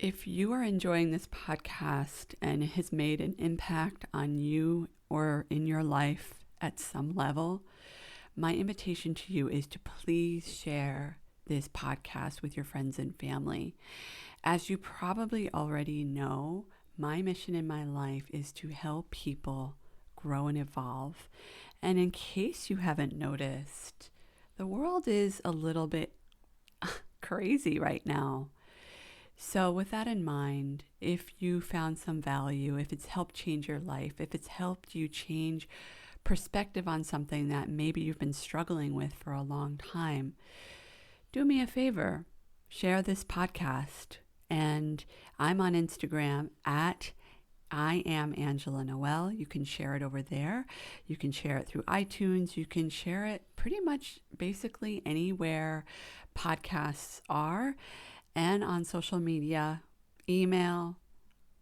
If you are enjoying this podcast and it has made an impact on you or in your life at some level, my invitation to you is to please share this podcast with your friends and family. As you probably already know, my mission in my life is to help people grow and evolve. And in case you haven't noticed, the world is a little bit crazy right now. So, with that in mind, if you found some value, if it's helped change your life, if it's helped you change perspective on something that maybe you've been struggling with for a long time, do me a favor, share this podcast. And I'm on Instagram at I am Angela Noel. You can share it over there. You can share it through iTunes. You can share it pretty much basically anywhere podcasts are, and on social media, email,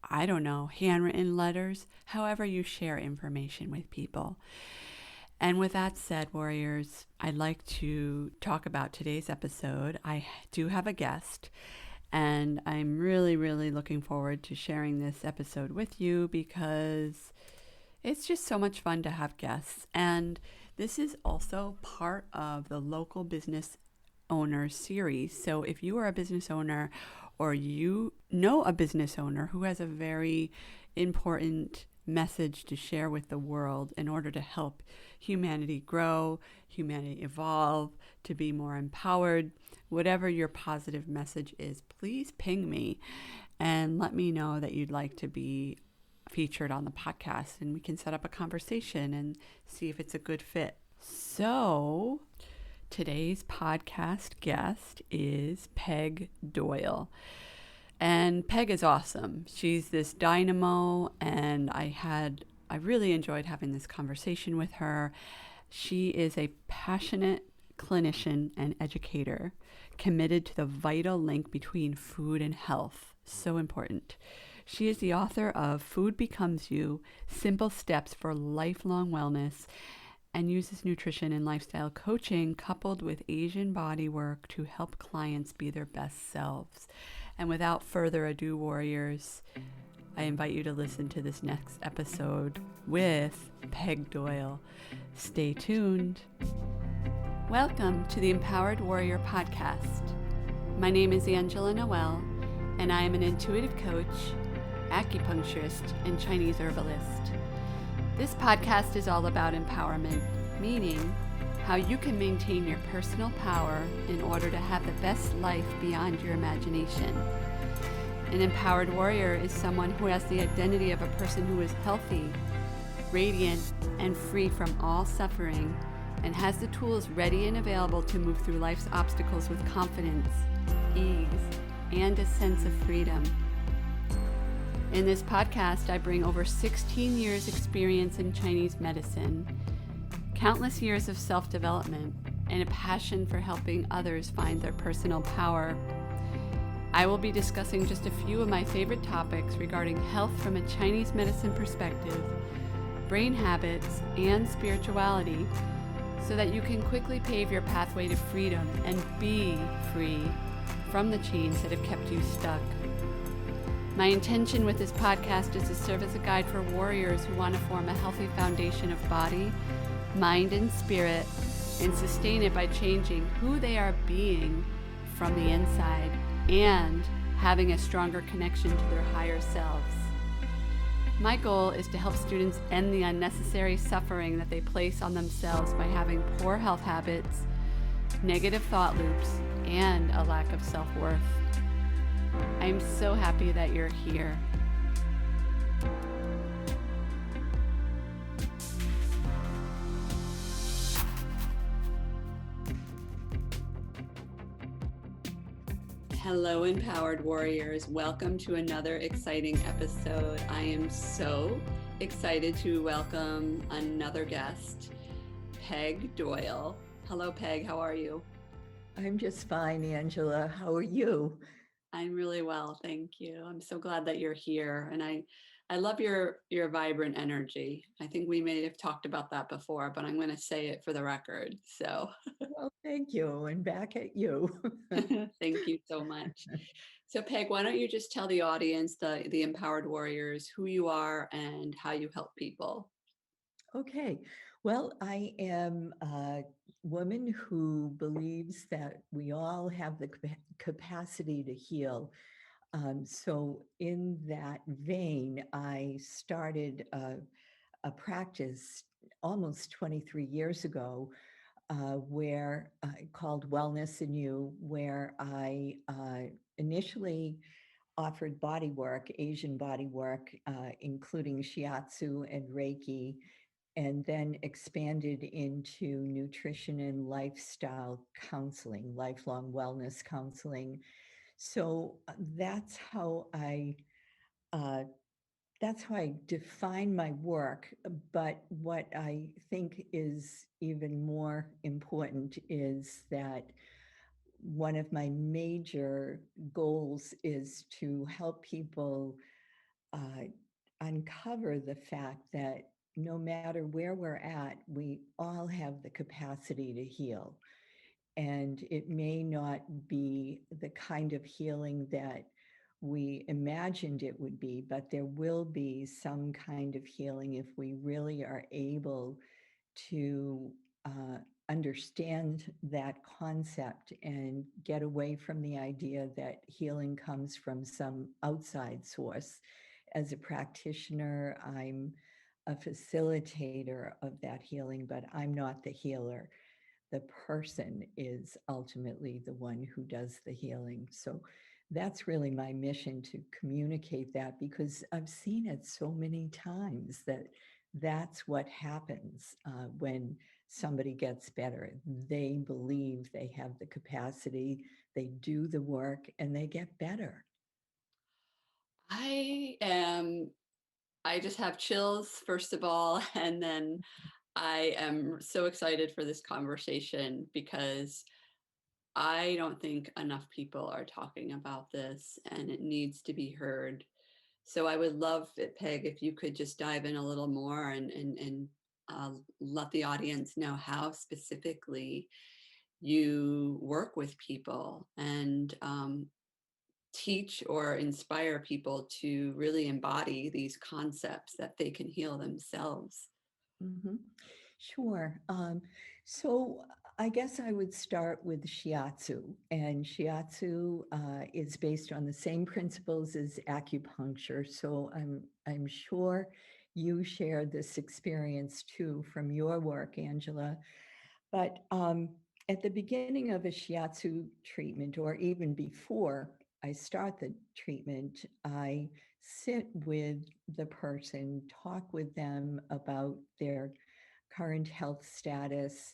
I don't know, handwritten letters, however you share information with people. And with that said, warriors, I'd like to talk about today's episode. I do have a guest, and I'm really, really looking forward to sharing this episode with you because it's just so much fun to have guests. And this is also part of the Local Business Owners series. So if you are a business owner or you know a business owner who has a very important message to share with the world in order to help humanity grow, humanity evolve, to be more empowered, whatever your positive message is, please ping me and let me know that you'd like to be featured on the podcast, and we can set up a conversation and see if it's a good fit. So today's podcast guest is Peg Doyle. And Peg is awesome. She's this dynamo, and I really enjoyed having this conversation with her. She is a passionate clinician and educator committed to the vital link between food and health. So important. She is the author of Food Becomes You: Simple Steps for Lifelong Wellness, and uses nutrition and lifestyle coaching coupled with Asian body work to help clients be their best selves. And without further ado, warriors, I invite you to listen to this next episode with Peg Doyle. Stay tuned. Welcome to the Empowered Warrior Podcast. My name is Angela Noel, and I am an intuitive coach, acupuncturist, and Chinese herbalist. This podcast is all about empowerment, meaning how you can maintain your personal power in order to have the best life beyond your imagination. An empowered warrior is someone who has the identity of a person who is healthy, radiant, and free from all suffering, and has the tools ready and available to move through life's obstacles with confidence, ease, and a sense of freedom. In this podcast, I bring over 16 years experience in Chinese medicine, countless years of self-development, and a passion for helping others find their personal power. I will be discussing just a few of my favorite topics regarding health from a Chinese medicine perspective, brain habits, and spirituality, so that you can quickly pave your pathway to freedom and be free from the chains that have kept you stuck. My intention with this podcast is to serve as a guide for warriors who want to form a healthy foundation of body, mind, and spirit, and sustain it by changing who they are being from the inside and having a stronger connection to their higher selves. My goal is to help students end the unnecessary suffering that they place on themselves by having poor health habits, negative thought loops, and a lack of self-worth. I am so happy that you're here. Hello, Empowered Warriors. Welcome to another exciting episode. I am so excited to welcome another guest, Peg Doyle. Hello, Peg. How are you? I'm just fine, Angela. How are you? I'm really well, thank you. I'm so glad that you're here, and I love your vibrant energy. I think we may have talked about that before, but I'm going to say it for the record. So Well, thank you. And back at you. thank you so much. So, Peg, why don't you just tell the audience, the empowered warriors, who you are and how you help people? Okay, well, I am a woman who believes that we all have the capacity to heal. So, in that vein, I started a practice almost 23 years ago where called Wellness in You, where I initially offered body work, Asian body work, including shiatsu and Reiki, and then expanded into nutrition and lifestyle counseling, lifelong wellness counseling. So uh, that's how I define my work. But what I think is even more important is that one of my major goals is to help people uh, uncover the fact that no matter where we're at, we all have the capacity to heal. And it may not be the kind of healing that we imagined it would be, but there will be some kind of healing if we really are able to uh, understand that concept and get away from the idea that healing comes from some outside source. As a practitioner, I'm a facilitator of that healing, but I'm not the healer. The person is ultimately the one who does the healing. So that's really my mission, to communicate that, because I've seen it so many times that that's what happens when somebody gets better. They believe they have the capacity, they do the work, and they get better. I am, I just have chills, first of all, and then I am so excited for this conversation because I don't think enough people are talking about this and it needs to be heard. So I would love it, Peg, if you could just dive in a little more and let the audience know how specifically you work with people and teach or inspire people to really embody these concepts that they can heal themselves. Mhm. Sure. So I guess I would start with shiatsu. And shiatsu is based on the same principles as acupuncture. So I'm sure you shared this experience too from your work, Angela. But at the beginning of a shiatsu treatment, or even before I start the treatment, I sit with the person, talk with them about their current health status.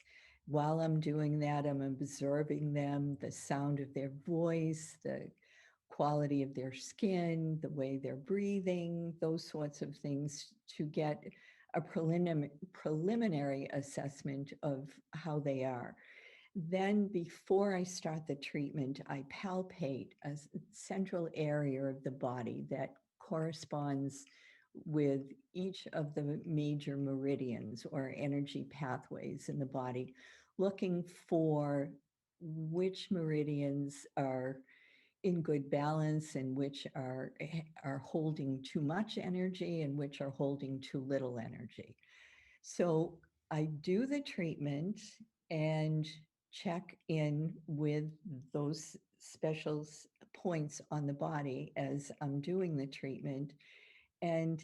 While I'm doing that, I'm observing them, the sound of their voice, the quality of their skin, the way they're breathing, those sorts of things, to get a preliminary assessment of how they are. Then, before I start the treatment, I palpate a central area of the body that corresponds with each of the major meridians or energy pathways in the body, looking for which meridians are in good balance and which are holding too much energy and which are holding too little energy. So I do the treatment and check in with those special points on the body as I'm doing the treatment. And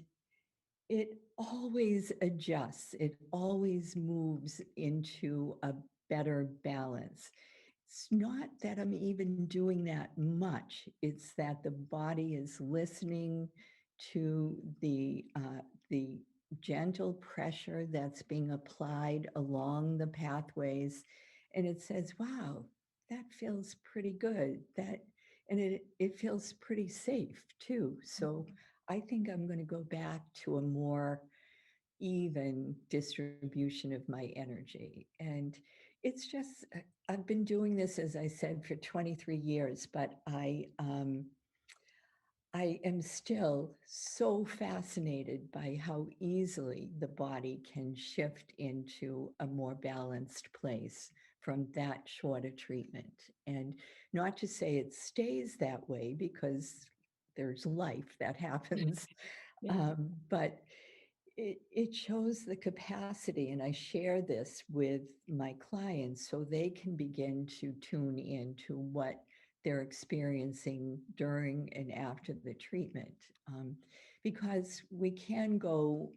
it always adjusts, it always moves into a better balance. It's not that I'm even doing that much. It's that the body is listening to the gentle pressure that's being applied along the pathways, and it says, "Wow, that feels pretty good." And it feels pretty safe too. So I think I'm going to go back to a more even distribution of my energy. And it's just, I've been doing this, as I said, for 23 years, but I am still so fascinated by how easily the body can shift into a more balanced place from that short a treatment. And not to say it stays that way, because there's life that happens, Yeah. but it shows the capacity. And I share this with my clients so they can begin to tune into what they're experiencing during and after the treatment. Because we can go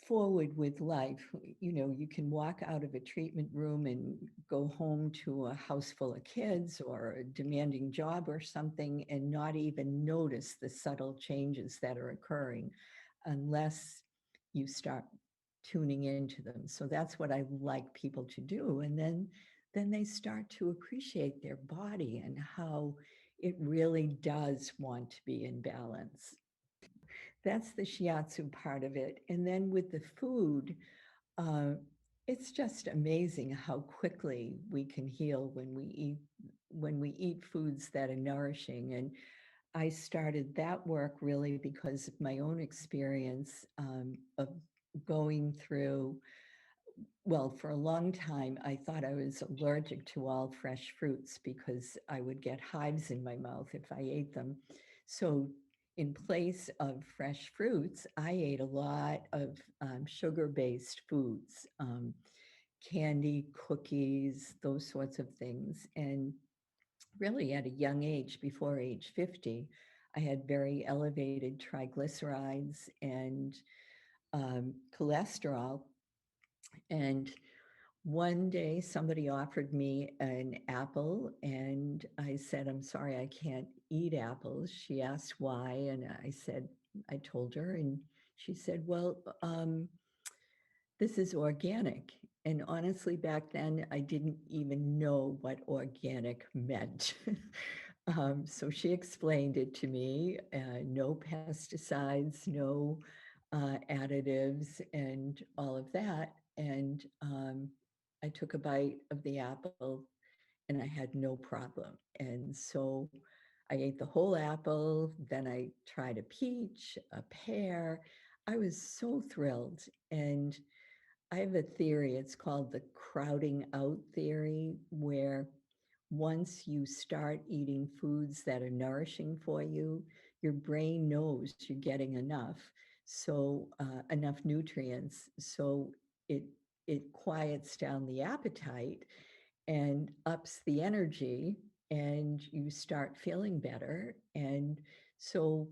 forward with life. You know, you can walk out of a treatment room and go home to a house full of kids or a demanding job or something and not even notice the subtle changes that are occurring unless you start tuning into them. So that's what I like people to do. And then they start to appreciate their body and how it really does want to be in balance. That's the shiatsu part of it. And then with the food, uh, it's just amazing how quickly we can heal when we eat foods that are nourishing. And I started that work really because of my own experience of going through, well, for a long time, I thought I was allergic to all fresh fruits because I would get hives in my mouth if I ate them. So, in place of fresh fruits, I ate a lot of sugar based foods, candy, cookies, those sorts of things. And really, at a young age, before age 50, I had very elevated triglycerides and cholesterol. And one day somebody offered me an apple, and I said, I'm sorry, I can't eat apples. She asked why, and I said, I told her, and she said, well, this is organic. And honestly, back then, I didn't even know what organic meant. So she explained it to me, no pesticides, no additives, and all of that. And I took a bite of the apple and I had no problem. And so I ate the whole apple. Then I tried a peach, a pear. I was so thrilled. And I have a theory, it's called the crowding out theory, where once you start eating foods that are nourishing for you, your brain knows you're getting enough, so enough nutrients, so it it quiets down the appetite and ups the energy, and you start feeling better. And so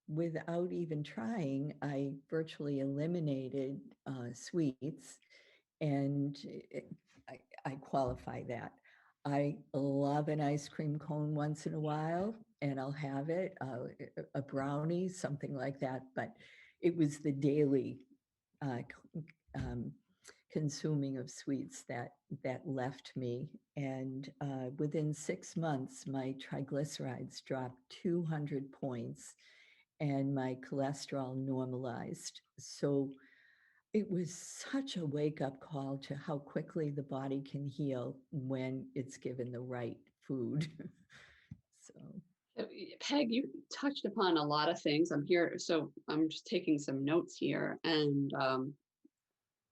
without even trying, I virtually eliminated sweets. And I qualify that. I love an ice cream cone once in a while, and I'll have it, a brownie, something like that. But it was the daily uh, um, consuming of sweets that left me. And within 6 months, my triglycerides dropped 200 points, and my cholesterol normalized. So it was such a wake up call to how quickly the body can heal when it's given the right food. So, Peg, you touched upon a lot of things. I'm here, so I'm just taking some notes here, and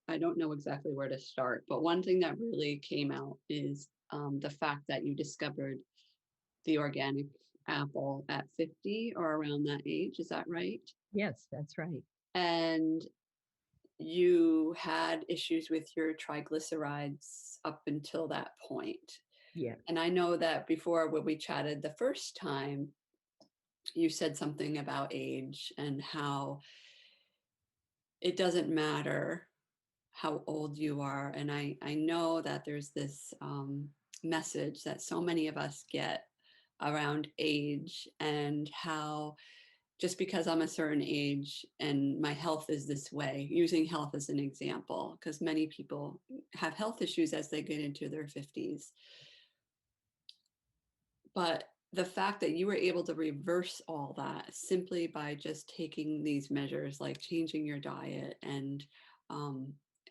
I don't know exactly where to start. But one thing that really came out is the fact that you discovered the organic apple at 50 or around that age. Is that right? yes, that's right. And you had issues with your triglycerides up until that point. Yeah. And I know that before when we chatted the first time, you said something about age and how it doesn't matter how old you are. And I know that there's this message that so many of us get around age and how just because I'm a certain age and my health is this way, using health as an example, because many people have health issues as they get into their 50s. But the fact that you were able to reverse all that simply by just taking these measures, like changing your diet. And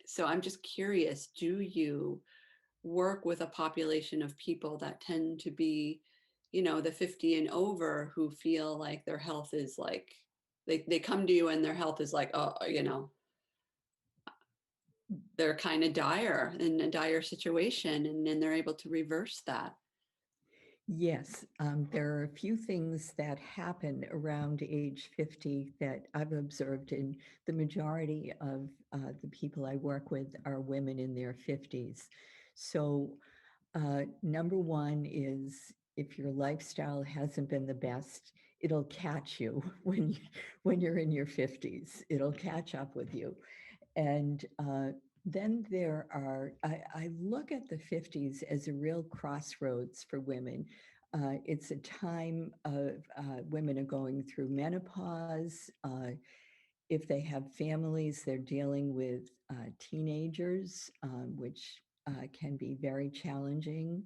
so I'm just curious, do you work with a population of people that tend to be, the 50 and over who feel like their health is like, they come to you and their health is like, oh, they're kind of dire, in a dire situation, and then they're able to reverse that. Yes, there are a few things that happen around age 50 that I've observed, and the majority of the people I work with are women in their 50s. So, number one is if your lifestyle hasn't been the best, it'll catch you when you're in your 50s. It'll catch up with you. And then I look at the 50s as a real crossroads for women. It's a time of women are going through menopause. If they have families, they're dealing with teenagers, which can be very challenging.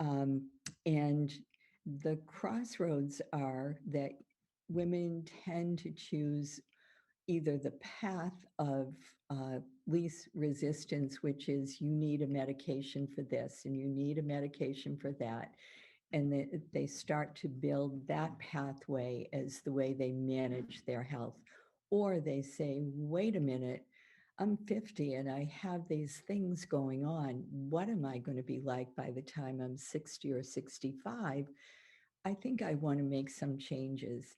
Um, and the crossroads are that women tend to choose either the path of least resistance, which is you need a medication for this and you need a medication for that. And they start to build that pathway as the way they manage their health. Or they say, wait a minute, I'm 50 and I have these things going on. What am I going to be like by the time I'm 60 or 65? I think I want to make some changes.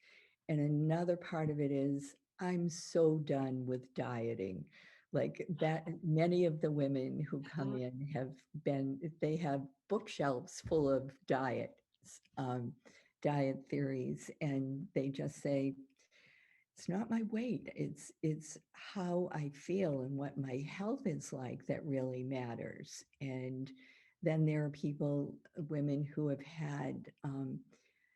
And another part of it is I'm so done with dieting. Like that, many of the women who come in they have bookshelves full of um, diet theories, and they just say, it's not my weight, it's how I feel and what my health is like that really matters. And then there are women who have had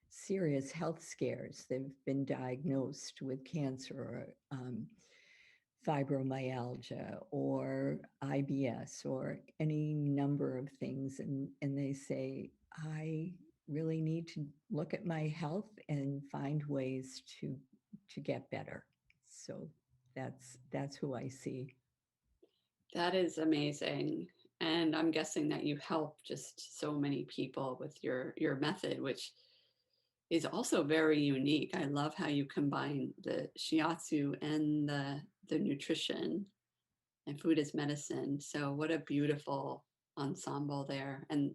serious health scares. They've been diagnosed with cancer or fibromyalgia or IBS or any number of things. And they say, I really need to look at my health and find ways to get better. So that's who I see. That is amazing. And I'm guessing that you help just so many people with your method, which is also very unique. I love how you combine the shiatsu and the nutrition and food as medicine. So what a beautiful ensemble there. And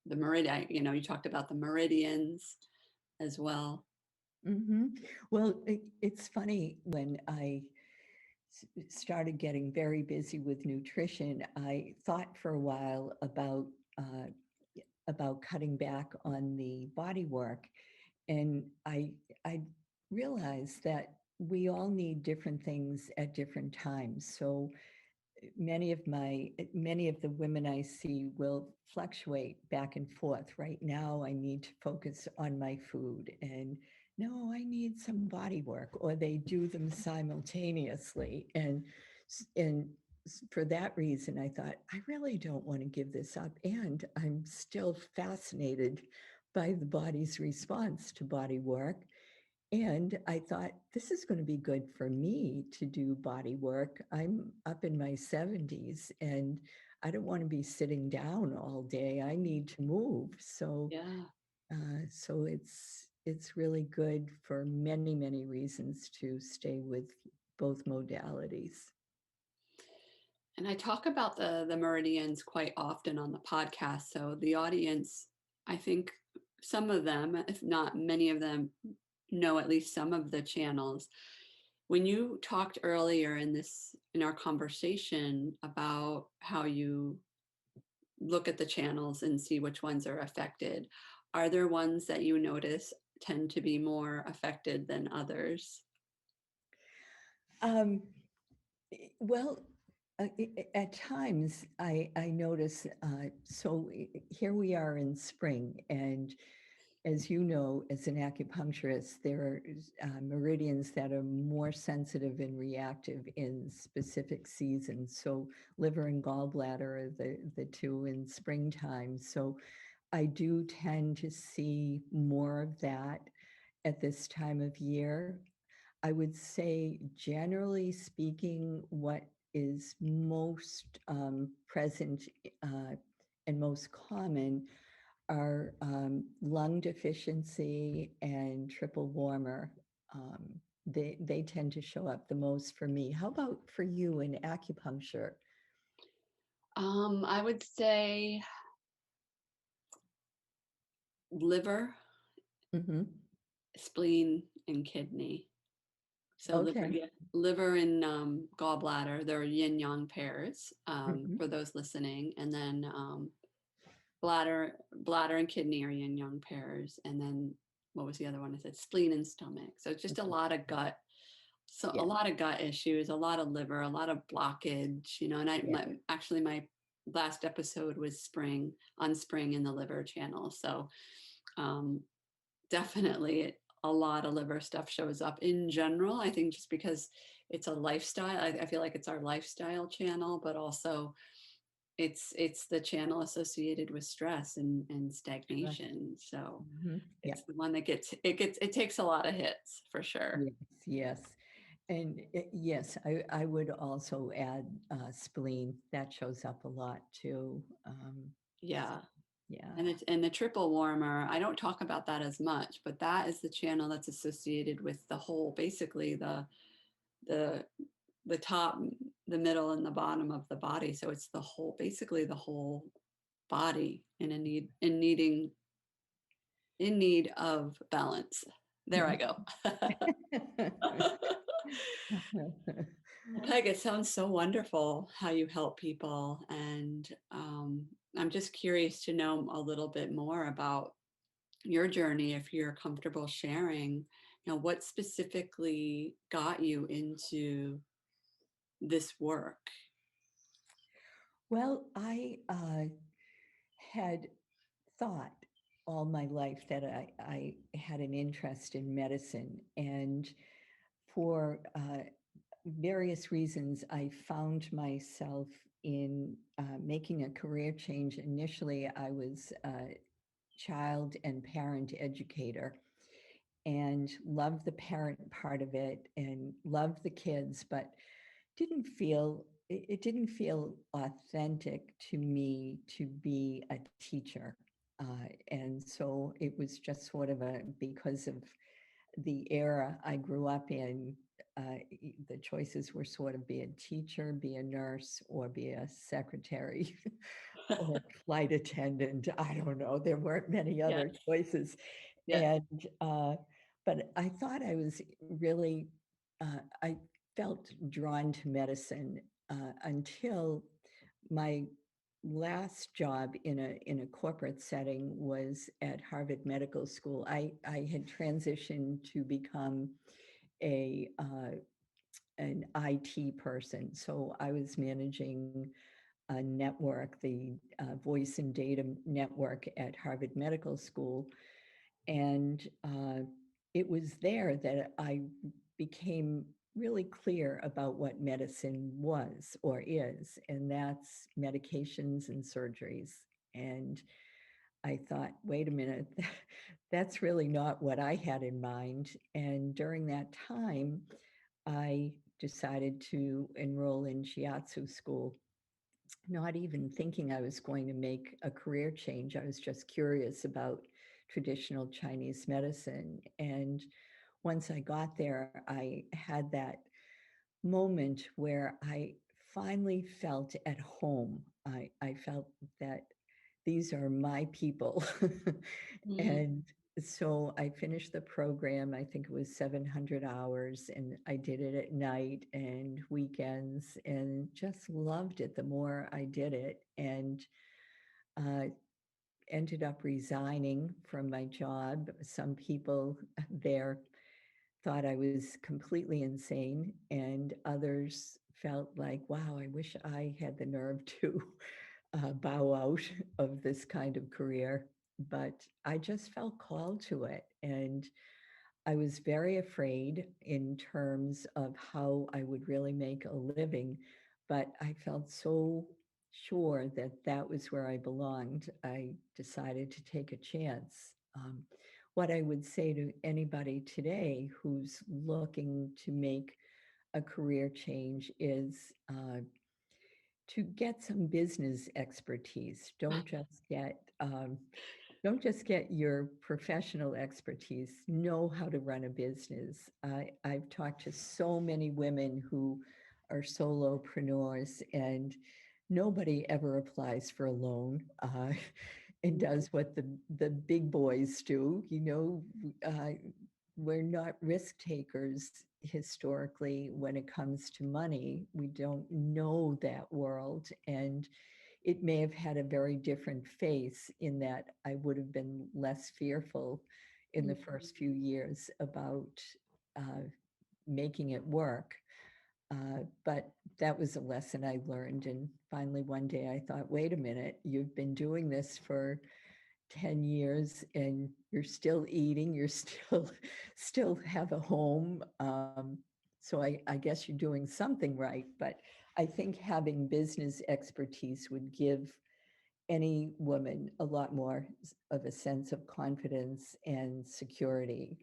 the meridian, you talked about the meridians as well. Mm-hmm. Well, it's funny when I started getting very busy with nutrition, I thought for a while about cutting back on the body work, and I realized that we all need different things at different times. So many of the women I see will fluctuate back and forth. Right now, I need to focus on my food, and no, I need some body work, or they do them simultaneously. And for that reason, I thought I really don't want to give this up, and I'm still fascinated by the body's response to body work. And I thought, this is going to be good for me to do body work. I'm up in my 70s and I don't want to be sitting down all day. I need to move. Yeah. So it's really good for many, many reasons to stay with both modalities. And I talk about the meridians quite often on the podcast. So the audience, I think some of them, if not many of them, know at least some of the channels. When you talked earlier in our conversation about how you look at the channels and see which ones are affected, are there ones that you notice tend to be more affected than others? Um, well, at times I notice, so here we are in spring, and as you know, as an acupuncturist, there are meridians that are more sensitive and reactive in specific seasons. So liver and gallbladder are the two in springtime. So I do tend to see more of that at this time of year. I would say, generally speaking, what is most present and most common are lung deficiency and triple warmer. They tend to show up the most for me. How about for you in acupuncture? I would say liver, Hmm. spleen, and kidney. So liver, Okay. yeah, liver and gallbladder, they're yin yang pairs, Hmm. for those listening. And then bladder and kidney are yin yang pairs. And then what was the other one? I said spleen and stomach. So it's just a lot of gut. So a Yeah. lot of gut issues, a lot of liver, a lot of blockage, and Yeah. actually my last episode was spring in the liver channel. So um, definitely a lot of liver stuff shows up in general. I think just because it's a lifestyle, I feel like it's our lifestyle channel, but also it's the channel associated with stress and Trust. stagnation. So Yeah. it's the one that it takes a lot of hits for sure. Yes. Yes. And yes, I would also add spleen. That shows up a lot too. Yeah. Yeah. And the triple warmer, I don't talk about that as much, but that is the channel that's associated with the whole, basically the the top, the middle, and the bottom of the body. So it's the whole, basically the whole body in need of balance. There I go. Well, Peg, it sounds so wonderful how you help people, and I'm just curious to know a little bit more about your journey, if you're comfortable sharing, what specifically got you into this work. Well, I had thought all my life that I had an interest in medicine. And for various reasons, I found myself in making a career change. Initially, I was a child and parent educator and loved the parent part of it and loved the kids, but it didn't feel authentic to me to be a teacher. And so it was just sort of because of the era I grew up in, the choices were sort of be a teacher, be a nurse, or be a secretary or flight attendant. I don't know. There weren't many Yes, other choices. yes. And, but I thought I was really, I felt drawn to medicine until my last job in a corporate setting was at Harvard Medical School. I had transitioned to become a an IT person, so I was managing a network, the voice and data network at Harvard Medical School, and it was there that I became really clear about what medicine was or is, and that's medications and surgeries. And I thought, wait a minute, that's really not what I had in mind. And during that time, I decided to enroll in shiatsu school, not even thinking I was going to make a career change. I was just curious about traditional Chinese medicine. And once I got there, I had that moment where I finally felt at home. I felt that these are my people. Mhm. And so I finished the program. I think it was 700 hours, and I did it at night and weekends and just loved it the more I did it. And uh, ended up resigning from my job. Some people there thought I was completely insane, and others felt like, wow, I wish I had the nerve to bow out of this kind of career. But I just felt called to it. And I was very afraid in terms of how I would really make a living, but I felt so sure that that was where I belonged. I decided to take a chance. What I would say to anybody today who's looking to make a career change is to get some business expertise. Don't just get your professional expertise. Know how to run a business. I've talked to so many women who are solopreneurs, and nobody ever applies for a loan and does what the big boys do. We're not risk takers historically when it comes to money. We don't know that world. And it may have had a very different face in that I would have been less fearful in the first few years about uh, making it work. But that was a lesson I learned. And finally, one day I thought, wait a minute, you've been doing this for 10 years and you're still eating, you're still have a home. So I guess you're doing something right. But I think having business expertise would give any woman a lot more of a sense of confidence and security.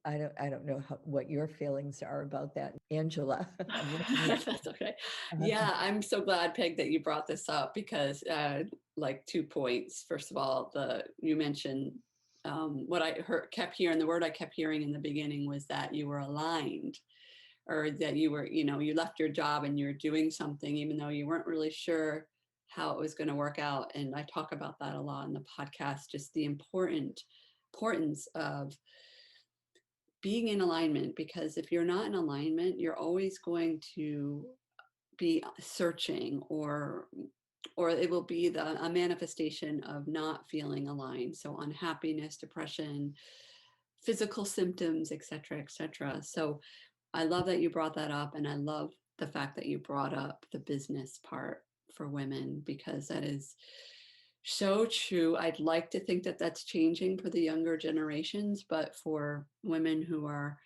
I don't know what your feelings are about that, Angela. I'm looking at That's okay. you. Yeah, I'm so glad, Peg, that you brought this up because, like, 2 points. First of all, you mentioned what I kept hearing. The word I kept hearing in the beginning was that you were aligned, or that you were, you left your job and you're doing something even though you weren't really sure how it was going to work out. And I talk about that a lot in the podcast, just the importance of being in alignment, because if you're not in alignment, you're always going to be searching, or it will be a manifestation of not feeling aligned. So unhappiness, depression, physical symptoms, etc., etc. So I love that you brought that up, and I love the fact that you brought up the business part for women, because that is so true. I'd like to think that that's changing for the younger generations, but for women who are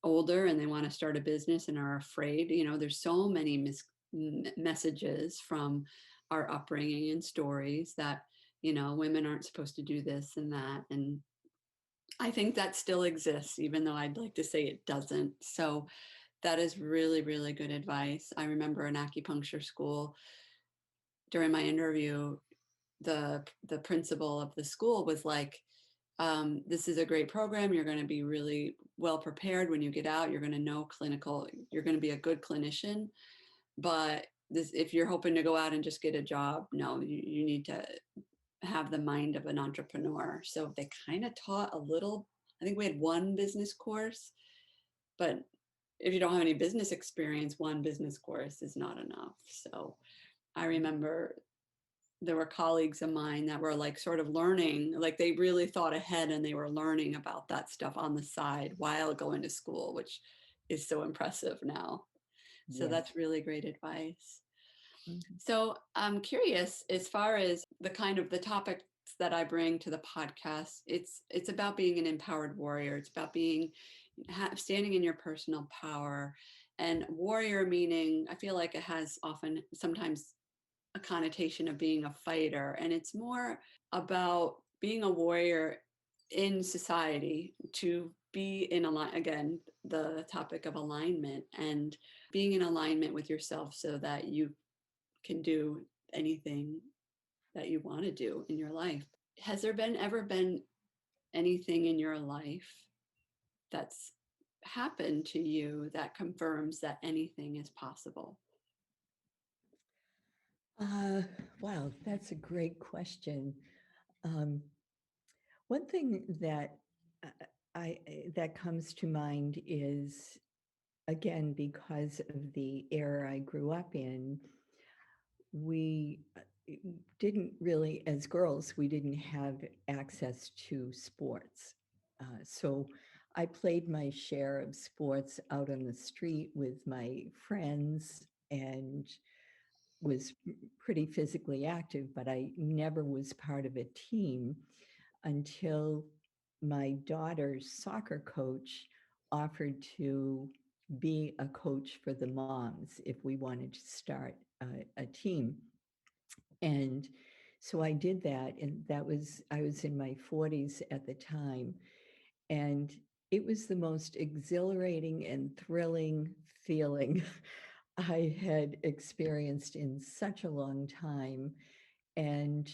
older and they want to start a business and are afraid, there's so many messages from our upbringing and stories that, women aren't supposed to do this and that. And I think that still exists, even though I'd like to say it doesn't. So that is really, really good advice. I remember in acupuncture school, during my interview, the principal of the school was like, this is a great program. You're going to be really well prepared when you get out. You're going to know you're going to be a good clinician. But if you're hoping to go out and just get a job, no, you need to have the mind of an entrepreneur. So they kind of taught a little. I think we had one business course, but if you don't have any business experience, one business course is not enough. So I remember there were colleagues of mine that were like sort of learning, like they really thought ahead and they were learning about that stuff on the side while going to school, which is so impressive now. So Yes. that's really great advice. Mhm. So I'm curious, as far as the topics that I bring to the podcast, it's about being an empowered warrior. It's about standing in your personal power, and warrior meaning, I feel like it has sometimes a connotation of being a fighter, and it's more about being a warrior in society, to be in again, the topic of alignment, and being in alignment with yourself so that you can do anything that you want to do in your life. Has there ever been anything in your life that's happened to you that confirms that anything is possible? Uh, wow, that's a great question. Um, One thing that uh, that comes to mind is, again, because of the era I grew up in, we didn't really, as girls, we didn't have access to sports. So I played my share of sports out on the street with my friends and was pretty physically active, but I never was part of a team until my daughter's soccer coach offered to be a coach for the moms if we wanted to start a team. And so I did that. And I was in my 40s at the time. And it was the most exhilarating and thrilling feeling I had experienced in such a long time. And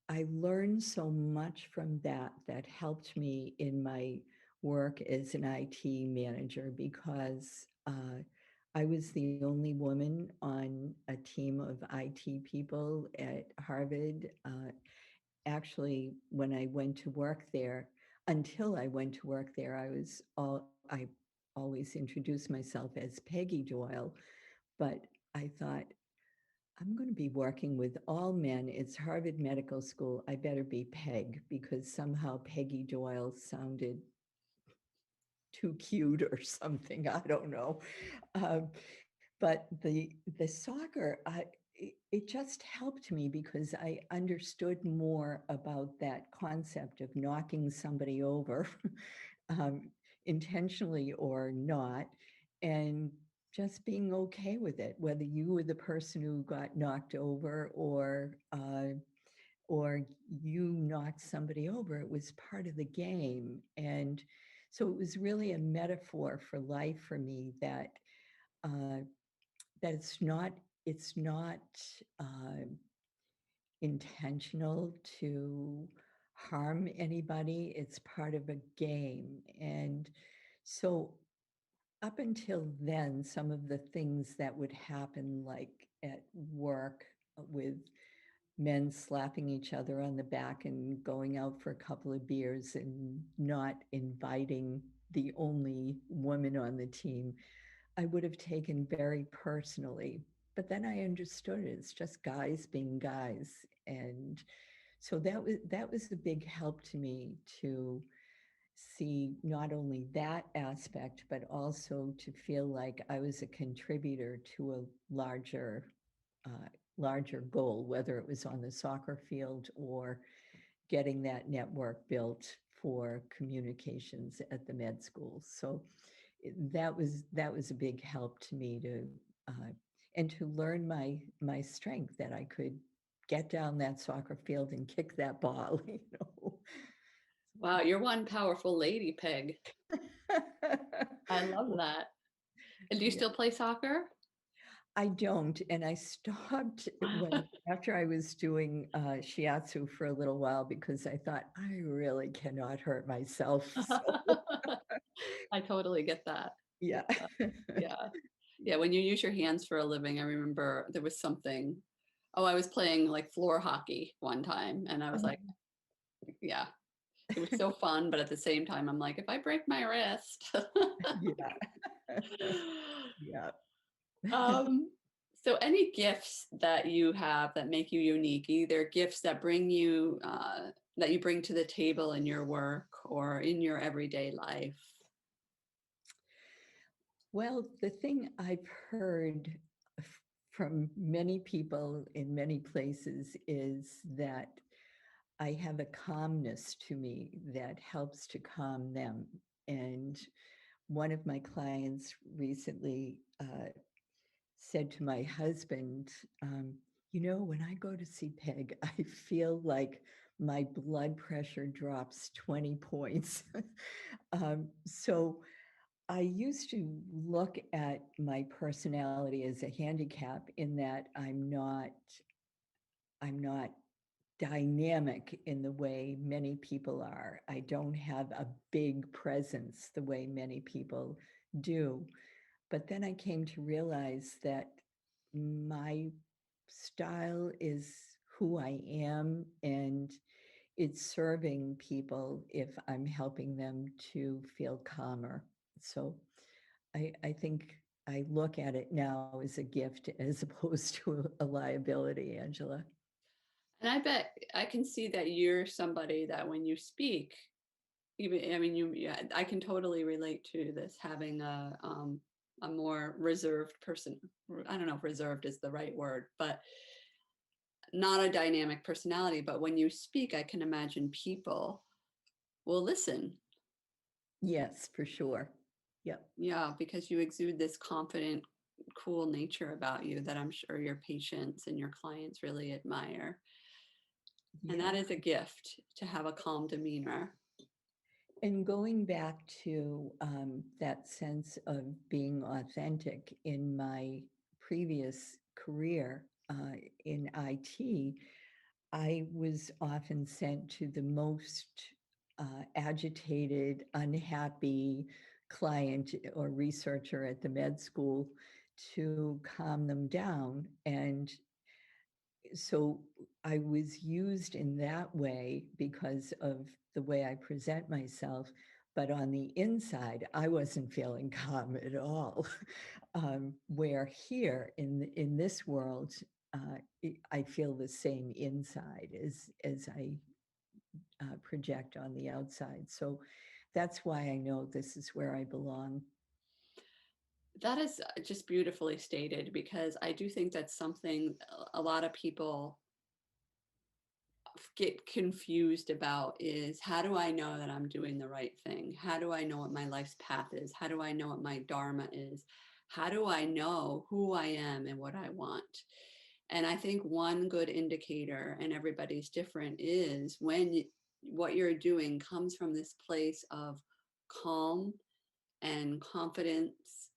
I learned so much from that helped me in my work as an IT manager, because I was the only woman on a team of IT people at Harvard. Actually, when I went to work there, until I went to work there, I always introduced myself as Peggy Doyle, but I thought, I'm going to be working with all men. It's Harvard Medical School. I better be Peg, because somehow Peggy Doyle sounded too cute or something. I don't know. Um, but the soccer, it just helped me because I understood more about that concept of knocking somebody over, um, intentionally or not, and just being okay with it, whether you were the person who got knocked over or you knocked somebody over. It was part of the game. And so it was really a metaphor for life for me, uh, that it's not uh, intentional to harm anybody. It's part of a game. And so up until then, some of the things that would happen, like at work, with men slapping each other on the back and going out for a couple of beers and not inviting the only woman on the team, I would have taken very personally. But then I understood it. It's just guys being guys. And so that was a big help to me, to see not only that aspect, but also to feel like I was a contributor to a uh, larger goal, whether it was on the soccer field or getting that network built for communications at the med school. So that was a big help to me, to and to learn my strength, that I could get down that soccer field and kick that ball. Wow, you're one powerful lady, Peg. I love that. And do you Yeah. still play soccer? I don't, and I stopped when after I was doing shiatsu for a little while, because I thought I really cannot hurt myself. So I totally get that. yeah, Yeah. Yeah. When you use your hands for a living, I remember there was something. Oh, I was playing like floor hockey one time, and I was like, yeah, it was so fun. But at the same time, I'm like, if I break my wrist. yeah, yeah. um, so any gifts that you have that make you unique, either gifts that bring you, that you bring to the table in your work or in your everyday life? Well, the thing I've heard from many people in many places is that I have a calmness to me that helps to calm them. And one of my clients recently said to my husband, when I go to see Peg, I feel like my blood pressure drops 20 points. So I used to look at my personality as a handicap, in that I'm not dynamic in the way many people are. I don't have a big presence the way many people do. But then I came to realize that my style is who I am, and it's serving people if I'm helping them to feel calmer. So I think I look at it now as a gift as opposed to a liability, Angela. And I bet I can see that you're somebody that when you speak, even I mean you yeah, I can totally relate to this, having a more reserved person. I don't know if reserved is the right word, but not a dynamic personality. But when you speak, I can imagine people will listen. Yes, for sure. Yep. Yeah, because you exude this confident, cool nature about you that I'm sure your patients and your clients really admire. And that Yeah. is a gift, to have a calm demeanor. And going back to that sense of being authentic, in my previous career in IT, I was often sent to the most agitated, unhappy client or researcher at the med school to calm them down. And so I was used in that way because of the way I present myself. But on the inside, I wasn't feeling calm at all. Where here in this world, I feel the same inside as I project on the outside. So that's why I know this is where I belong. That is just beautifully stated, because I do think that's something a lot of people get confused about, is how do I know that I'm doing the right thing? How do I know what my life's path is? How do I know what my dharma is? How do I know who I am and what I want? And I think one good indicator, and everybody's different, is when what you're doing comes from this place of calm and confidence,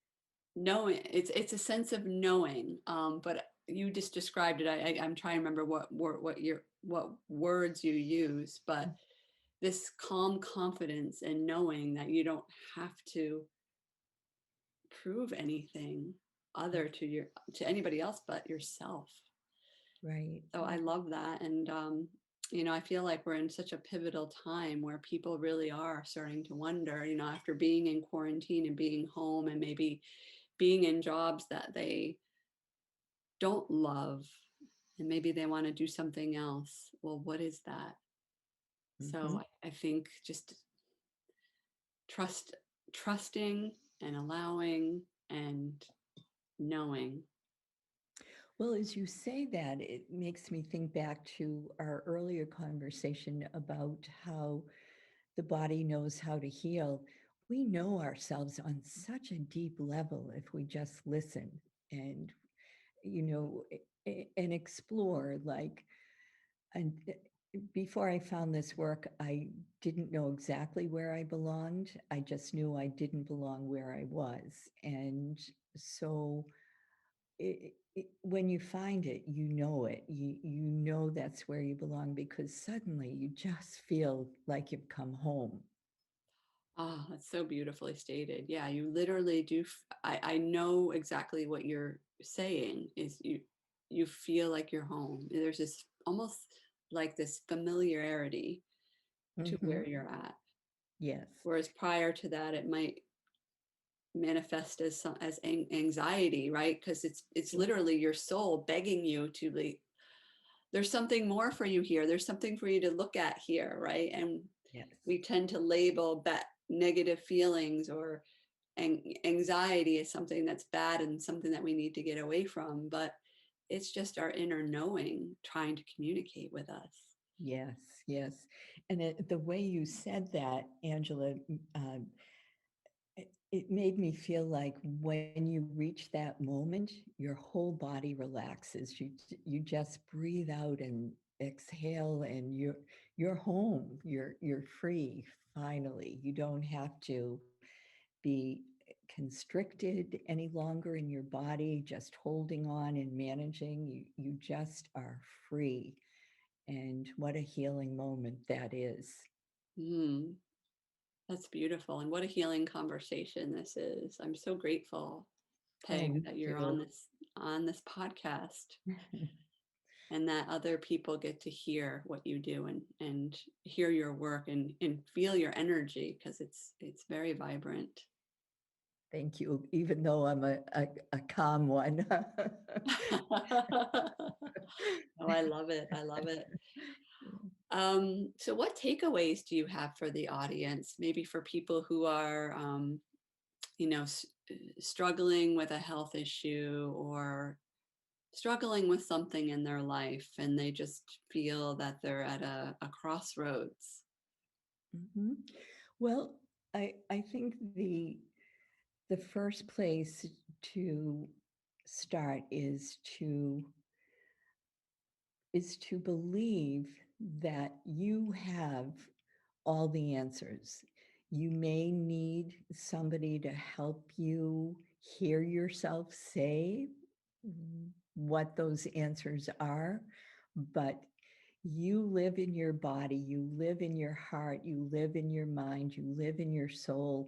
knowing. It's a sense of knowing, but you just described it. I'm trying to remember what words you use, but this calm confidence and knowing that you don't have to prove anything other to anybody else but yourself. Right. So I love that. And I feel like we're in such a pivotal time where people really are starting to wonder, after being in quarantine and being home and maybe being in jobs that they don't love, and maybe they want to do something else. Well, what is that? Mm-hmm. So I think just trusting and allowing and knowing. Well, as you say that, it makes me think back to our earlier conversation about how the body knows how to heal. We know ourselves on such a deep level if we just listen and, and explore. And before I found this work, I didn't know exactly where I belonged. I just knew I didn't belong where I was. And so when you find it, you know that's where you belong, because suddenly you just feel like you've come home. Ah, that's so beautifully stated. Yeah, you literally do. I know exactly what you're saying, is you feel like you're home. There's this almost like this familiarity to Mm-hmm. where you're at. Yes. Whereas prior to that, it might manifest as anxiety, right? Because it's Sure. literally your soul begging you to, like, there's something more for you here. There's something for you to look at here, right? And Yes. we tend to label that negative feelings or anxiety as something that's bad and something that we need to get away from. But it's just our inner knowing trying to communicate with us. Yes. Yes. And the way you said that, Angela, it made me feel like when you reach that moment, your whole body relaxes. You just breathe out and exhale, and you're home. You're free. Finally, you don't have to be constricted any longer in your body, just holding on and managing. You just are free. And what a healing moment that is. Mm, that's beautiful. And what a healing conversation this is. I'm so grateful, Oh, Peg, me that you're too. on this podcast, and that other people get to hear what you do and hear your work and feel your energy, because it's very vibrant. Thank you, even though I'm a calm one. Oh, I love it. I love it. So what takeaways do you have for the audience? Maybe for people who are, you know, s- struggling with a health issue or struggling with something in their life, and they just feel that they're at a crossroads. Mhm. Well, I think the first place to start is to believe that you have all the answers. You may need somebody to help you hear yourself say what those answers are, but You live in your body, you live in your heart, you live in your mind, you live in your soul.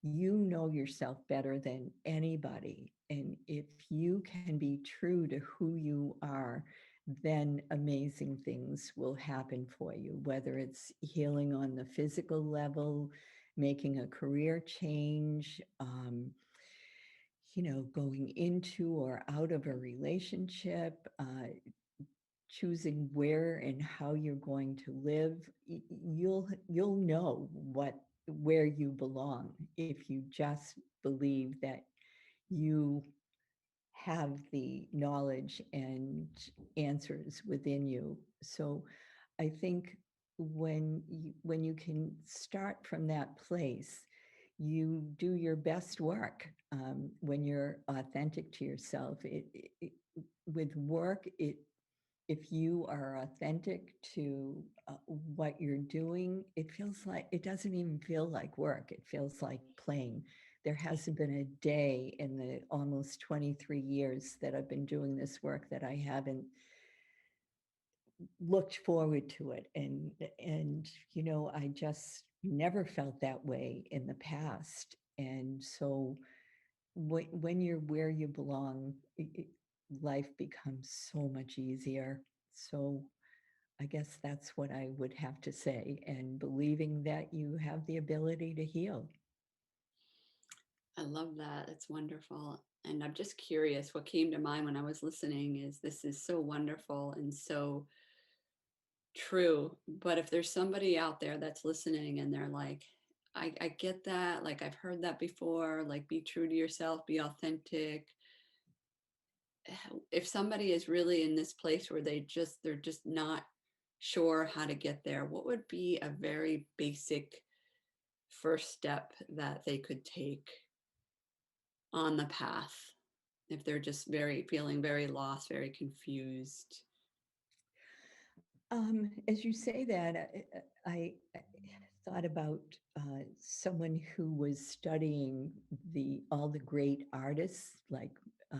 You know yourself better than anybody. And if you can be true to who you are, then amazing things will happen for you, whether it's healing on the physical level, making a career change, going into or out of a relationship, choosing where and how you're going to live. You'll know where you belong if you just believe that you have the knowledge and answers within you. So I think when you can start from that place, you do your best work. When you're authentic to yourself, with work, if you are authentic to what you're doing, it doesn't even feel like work. It feels like playing. There hasn't been a day in the almost 23 years that I've been doing this work that I haven't looked forward to it. And I just never felt that way in the past. And so when you're where you belong, life becomes so much easier. So I guess that's what I would have to say, and believing that you have the ability to heal. I love that. It's wonderful. And I'm just curious, what came to mind when I was listening is this is so wonderful and so true. But if there's somebody out there that's listening and they're like, I get that, like I've heard that before, like be true to yourself, be authentic. If somebody is really in this place where they're just not sure how to get there, what would be a very basic first step that they could take on the path if they're just feeling very lost, very confused? As you say that, I thought about someone who was studying all the great artists like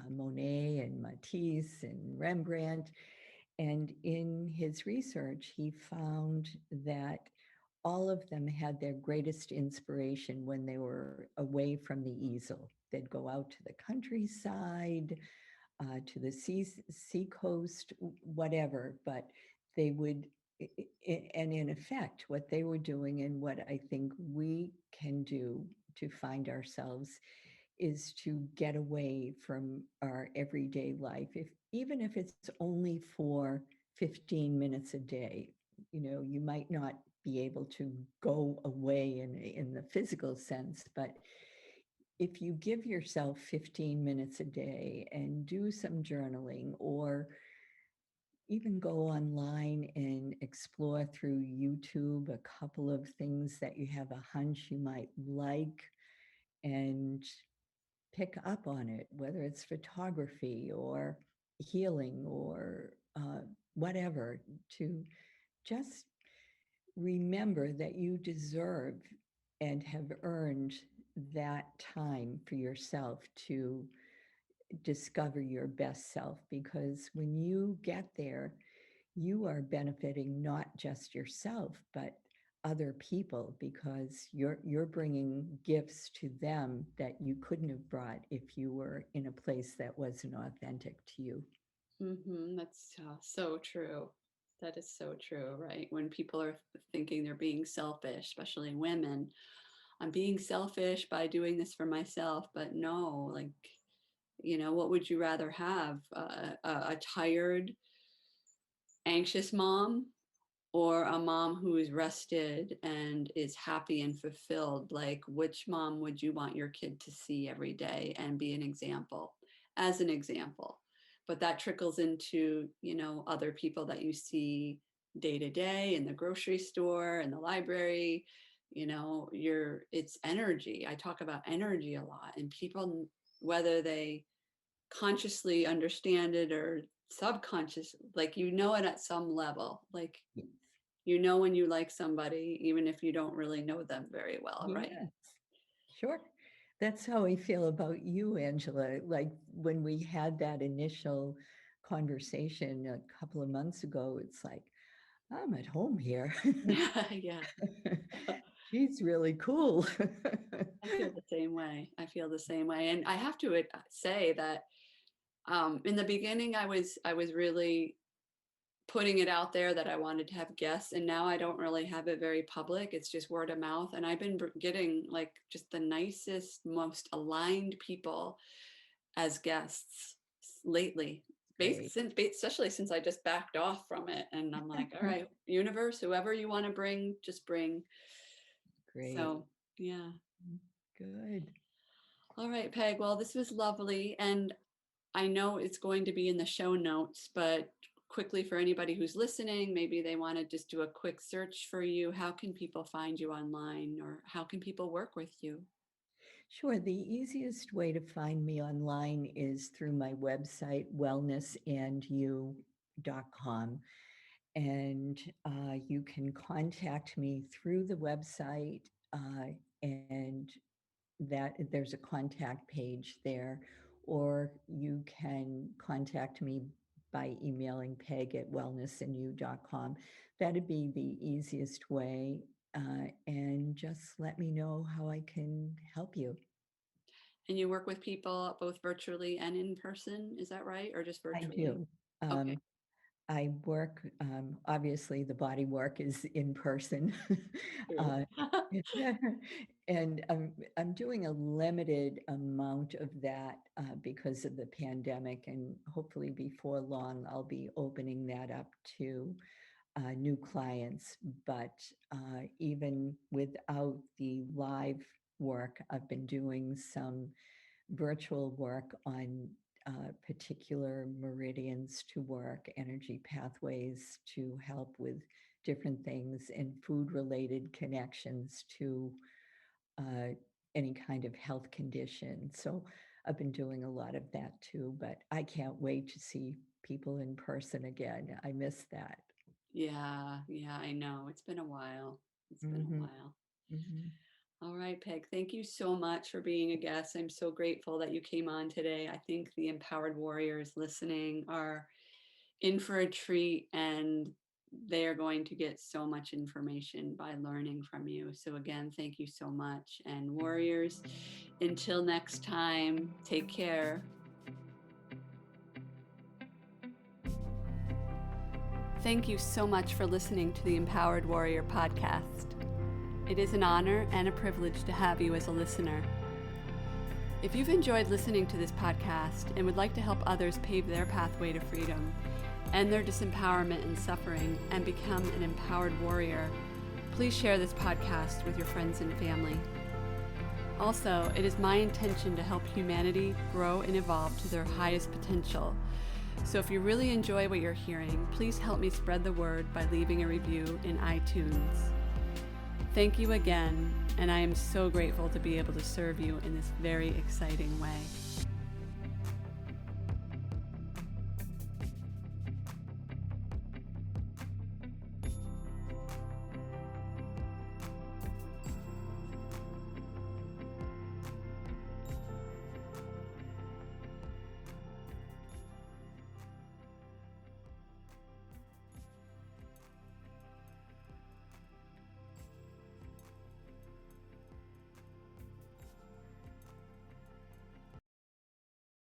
Monet and Matisse and Rembrandt. And in his research, he found that all of them had their greatest inspiration when they were away from the easel. They'd go out to the countryside, to the sea coast, whatever, but they would, and in effect, what they were doing and what I think we can do to find ourselves is to get away from our everyday life, even if it's only for 15 minutes a day. You might not be able to go away in the physical sense, but if you give yourself 15 minutes a day and do some journaling, or even go online and explore through YouTube a couple of things that you have a hunch you might like, and pick up on it, whether it's photography or healing or whatever, to just remember that you deserve and have earned that time for yourself to discover your best self. Because when you get there, you are benefiting not just yourself, but other people, because you're bringing gifts to them that you couldn't have brought if you were in a place that wasn't authentic to you. That's so true. That is so true, right? When people are thinking they're being selfish, especially women, I'm being selfish by doing this for myself, but no, like, what would you rather have? A tired, anxious mom, or a mom who is rested and is happy and fulfilled? Like, which mom would you want your kid to see every day and be an example, as an example? But that trickles into, other people that you see day to day in the grocery store, in the library. It's energy. I talk about energy a lot, and people, whether they consciously understand it or subconscious, like, it at some level, like, Yes. when you like somebody, even if you don't really know them very well, right? Yes, sure. That's how I feel about you, Angela. Like when we had that initial conversation a couple of months ago, it's like, I'm at home here. Yeah, She's really cool. I feel the same way. I feel the same way. And I have to say that in the beginning, I was really putting it out there that I wanted to have guests, and now I don't really have it very public. It's just word of mouth, and I've been getting like just the nicest, most aligned people as guests lately. Great. Especially since I just backed off from it, and I'm like, all right, universe, whoever you want to bring, just bring. Great. So yeah. Good. All right, Peg. Well, this was lovely, and I know it's going to be in the show notes, but quickly for anybody who's listening, maybe they want to just do a quick search for you. How can people find you online, or how can people work with you? Sure. The easiest way to find me online is through my website, wellnessandyou.com. And you can contact me through the website, and that there's a contact page there, or you can contact me by emailing peg@wellnessandyou.com. That'd be the easiest way. And just let me know how I can help you. And you work with people both virtually and in person, is that right? Or just I virtually? do. Okay, I work, obviously the body work is in person. true. Uh, and I'm doing a limited amount of that because of the pandemic, and hopefully before long I'll be opening that up to new clients. But even without the live work, I've been doing some virtual work on particular meridians to work, energy pathways to help with different things, and food related connections to uh, any kind of health condition. So I've been doing a lot of that too, but I can't wait to see people in person again. I miss that. Yeah, yeah, I know. It's been a while. It's been a Mm-hmm. while. Mm-hmm. All right, Peg, thank you so much for being a guest. I'm so grateful that you came on today. I think the empowered warriors listening are in for a treat, and they are going to get so much information by learning from you. So again, thank you so much. And warriors, until next time, take care. Thank you so much for listening to the Empowered Warrior podcast. It is an honor and a privilege to have you as a listener. If you've enjoyed listening to this podcast and would like to help others pave their pathway to freedom, end their disempowerment and suffering, and become an empowered warrior, please share this podcast with your friends and family. Also, it is my intention to help humanity grow and evolve to their highest potential. So if you really enjoy what you're hearing, please help me spread the word by leaving a review in iTunes. Thank you again, and I am so grateful to be able to serve you in this very exciting way.